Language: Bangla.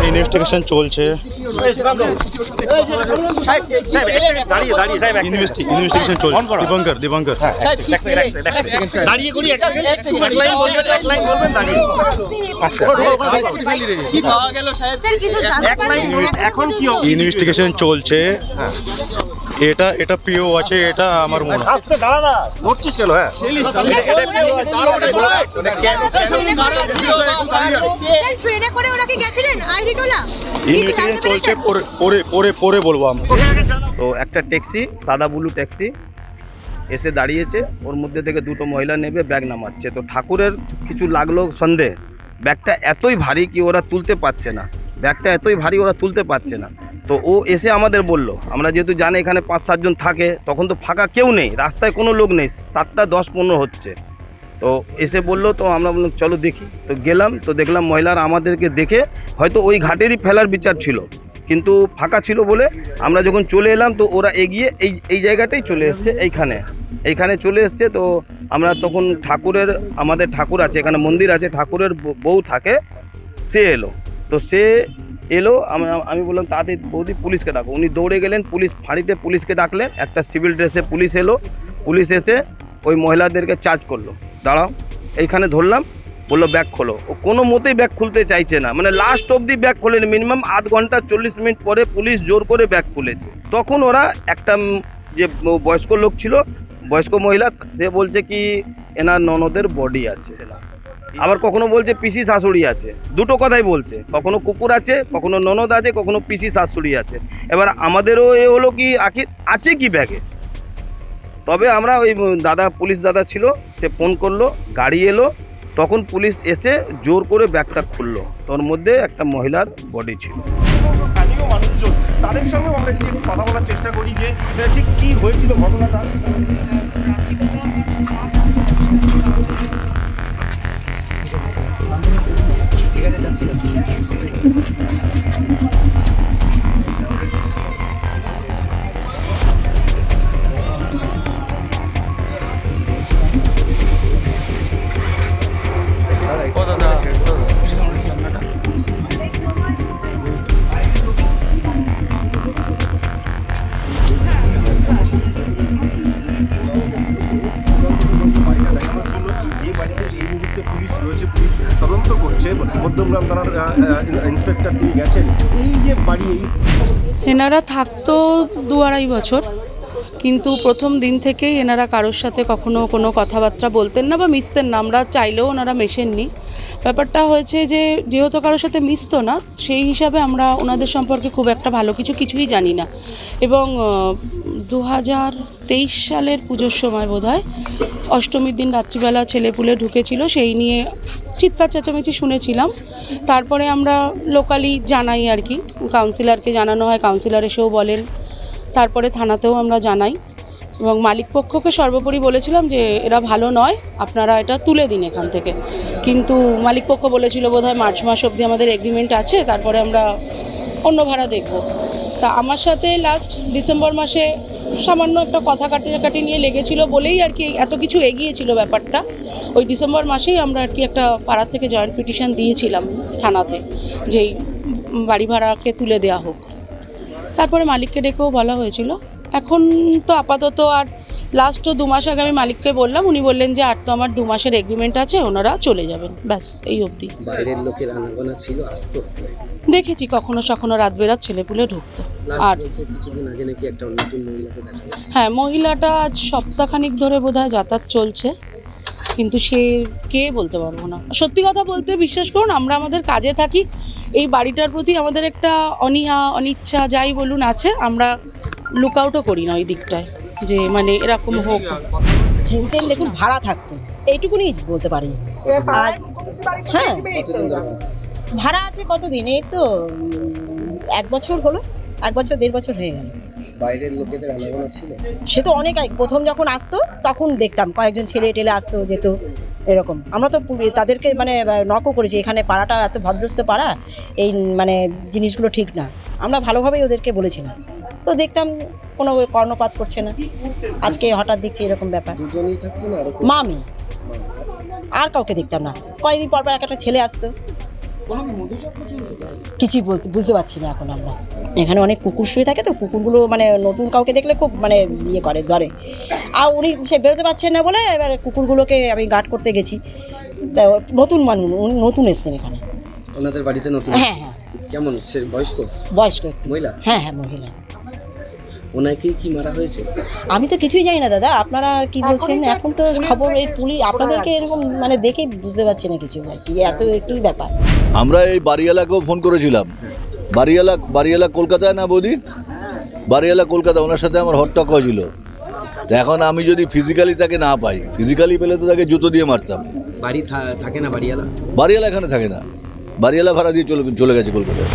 ইনভেস্টিগেশন চলছে। ইনভেস্টিগেশন চলছে। দীপঙ্কর ইনভেস্টিগেশন চলছে। এটা পিও আছে, এটা আমার মনে হয়। আস্তে দাঁড়া না, নড়ছিস কেন? হ্যাঁ ট্রেনে করে ওরা কি গেছিলেন আইরিটোলা? ইনভেস্টিগেশন চলছে, পরে বলবো আমি। তো একটা ট্যাক্সি, সাদা ব্লু ট্যাক্সি এসে দাঁড়িয়েছে, ওর মধ্যে থেকে দুটো মহিলা নেবে, ব্যাগ নামাচ্ছে। তো ঠাকুরের কিছু লাগলো সন্দেহ, ব্যাগটা এতই ভারী কি ওরা তুলতে পারছে না, ব্যাগটা এতই ভারী ওরা তুলতে পারছে না। তো ও এসে আমাদের বলল, আমরা যেহেতু জানি এখানে 5-7 জন থাকে, তখন তো ফাঁকা কেউ নেই, রাস্তায় কোনো লোক নেই, 7টা 10-15 হচ্ছে। তো এসে বললো, তো আমরা বললাম চলো দেখি। তো গেলাম, তো দেখলাম মহিলারা আমাদেরকে দেখে হয়তো ওই ঘাটেরই ফেলার বিচার ছিল, কিন্তু ফাঁকা ছিল বলে আমরা যখন চলে এলাম, তো ওরা এগিয়ে এই জায়গাটাই চলে এসছে, এইখানে চলে এসছে। তো আমরা তখন আমাদের ঠাকুর আছে এখানে, মন্দির আছে, ঠাকুরের বউ থাকে, সে এলো। তো সে এলো, আমি বললাম তাড়াতাড়ি বৌদি পুলিশকে ডাকো। উনি দৌড়ে গেলেন, ফাঁড়িতে পুলিশকে ডাকলেন। একটা সিভিল ড্রেসে পুলিশ এলো, পুলিশ এসে ওই মহিলাদেরকে চার্জ করলো, দাঁড়াও। এইখানে ধরলাম, বললো ব্যাগ খোলো। ও কোনো মতেই ব্যাগ খুলতে চাইছে না, মানে লাস্ট অবধি ব্যাগ খোলেনি। মিনিমাম আধ ঘন্টা 40 মিনিট পরে পুলিশ জোর করে ব্যাগ খুলেছে। তখন ওরা একটা যে বয়স্ক লোক ছিল, বয়স্ক মহিলা, সে বলছে কি এনার ননদের বডি আছে, আবার কখনো বলছে পিসি শাশুড়ি আছে, দুটো কথাই বলছে। কখনো কুকুর আছে, কখনো ননদ আছে, কখনো পিসি শাশুড়ি আছে। এবার আমাদেরও এ হলো কি আছে কি ব্যাগে। তবে আমরা ওই পুলিশ দাদা ছিল, সে ফোন করলো, গাড়ি এলো, তখন পুলিশ এসে জোর করে ব্যাগটা খুললো। তোর মধ্যে একটা মহিলার বডি ছিল। স্থানীয় মানুষজন, তাদের সঙ্গে আমরা একটু কথা বলার চেষ্টা করি যে ঠিক কি হয়েছিল ঘটনাটা। তদন্ত করছে, মধ্যমগ্রাম থানার ইন্সপেক্টর তিনি গেছেন। এই যে বাড়ি, এনারা থাকতো 2-2.5 বছর, কিন্তু প্রথম দিন থেকেই এনারা কারোর সাথে কখনো কোনো কথাবার্তা বলতেন না বা মিশতেন না। আমরা চাইলেও ওনারা মেশেননি। ব্যাপারটা হয়েছে যে যেহেতু কারোর সাথে মিশতো না, সেই হিসাবে আমরা ওনাদের সম্পর্কে খুব একটা ভালো কিছুই জানি না। এবং 2023 সালের পুজোর সময় বোধহয় অষ্টমীর দিন রাত্রিবেলা ছেলেপুলে ঢুকেছিল, সেই নিয়ে চিৎকার চেঁচামেচি শুনেছিলাম। তারপরে আমরা লোকালি জানাই আর কি, কাউন্সিলরকে জানানো হয়, কাউন্সিলর এসেও বলেন, তারপরে থানাতেও আমরা জানাই এবং মালিক পক্ষকে সর্বোপরি বলেছিলাম যে এরা ভালো নয়, আপনারা এটা তুলে দিন এখান থেকে। কিন্তু মালিক পক্ষ বলেছিল বোধহয় মার্চ মাস অবধি আমাদের এগ্রিমেন্ট আছে, তারপরে আমরা অন্য ভাড়া দেখব। তা আমার সাথে লাস্ট ডিসেম্বর মাসে সামান্য একটা কথা কাটাকাটি নিয়ে লেগেছিল বলেই আর কি এত কিছু এগিয়েছিল ব্যাপারটা। ওই ডিসেম্বর মাসেই আমরা আর কি একটা পাড়ার থেকে জয়েন্ট পিটিশন দিয়েছিলাম থানাতে, যেই বাড়ি ভাড়াকে তুলে দেওয়া হোক। তারপরে মালিককে ডেকেও বলা হয়েছিল। এখন তো আপাতত আর লাস্টও 2 মাস আগে আমি মালিককে বললাম, উনি বললেন যে আর তো আমার 2 মাসের এগ্রিমেন্ট আছে, ওনারা চলে যাবেন, ব্যাস এই অবধি। বাইরের লোকের আনাগোনা ছিল, আসতো? দেখেছি কখনো সখনো রাত বেরাত ছেলেপুলে ঢুকতো। আর কিছুদিন আগে নাকি একটা নতুন মহিলাকে দেখা গেছে। হ্যাঁ, মহিলাটা আজ সপ্তাহখানিক ধরে বোধহয় যাতায়াত চলছে, কিন্তু সে কে বলতে পারবো না। সত্যি কথা বলতে বিশ্বাস করুন, আমরা আমাদের কাজে থাকি, এই বাড়িটার প্রতি আমাদের একটা অনীহা অনিচ্ছা যাই বলুন আছে, আমরা লুক আউটও করি না ওই দিকটায় যে মানে এরকম হোক। চিনতেন, দেখুন ভাড়া থাকতো, এইটুকুনি বলতে পারি। আর হ্যাঁ, ভাড়া আছে কতদিন, এই তো 1 বছর হলো, 1 বছর 1.5 বছর হয়ে গেল। বাইরের লোকেদের আনাগোনা ছিল? সে তো অনেক আগে, প্রথম যখন আসতো তখন দেখতাম কয়েকজন ছেলে টেলে আসতো যেত এরকম। আমরা তো তাদেরকে মানে নকও করেছি, এখানে পাড়াটা এত ভদ্রস্থ পাড়া, এই মানে জিনিসগুলো ঠিক না, আমরা ভালোভাবেই ওদেরকে বলেছিলাম। তো দেখতাম কোনো কর্ণপাত করছে না, আজকে হঠাৎ দেখছি এরকম ব্যাপার। দুজনেই থাকতো না? মা মেয়ে, আর কাউকে দেখতাম না। কয়েকদিন পর পর একটা ছেলে আসতো, কিছুই বুঝতে পারছি না এখন আমরা। এখানে অনেক কুকুর শুয়ে থাকে, তো কুকুরগুলো মানে নতুন কাউকে দেখলে খুব মানে ইয়ে করে, ধরে। আর উনি সে বেরোতে পারছেন না বলে এবার কুকুরগুলোকে আমি গার্ড করতে গেছি। তা নতুন মানুষ, উনি নতুন এসছেন এখানে। ওনাদের বাড়িতে নতুন? হ্যাঁ হ্যাঁ। কেমন, সে বয়স্ক? বয়স্ক একটু। মহিলা? হ্যাঁ হ্যাঁ, মহিলা। ওনাকে কি মারা হয়েছে? আমি তো কিছুই জানি না দাদা, আপনারা কি বলছেন এখন? তো খবর এই পুলিশ, আপনাদেরকে এরকম মানে দেখেই বুঝতে পারছি না কিছু, কি এত কি ব্যাপার। আমরা এই বাড়িওয়ালাকেও ফোন করেছিলাম, বাড়িওয়ালা কলকাতায় না বৌদি, বাড়িওয়ালা কলকাতা, ওনার সাথে আমার হটটক হয়েছিল। তো এখন আমি যদি ফিজিক্যালি তাকে না পাই, ফিজিক্যালি পেলে তো তাকে জুতো দিয়ে মারতাম। বাড়ি থাকে না বাড়িওয়ালা? বাড়িওয়ালা এখানে থাকে না, বাড়িওয়ালা ভাড়া দিয়ে চলে গেছে কলকাতায়।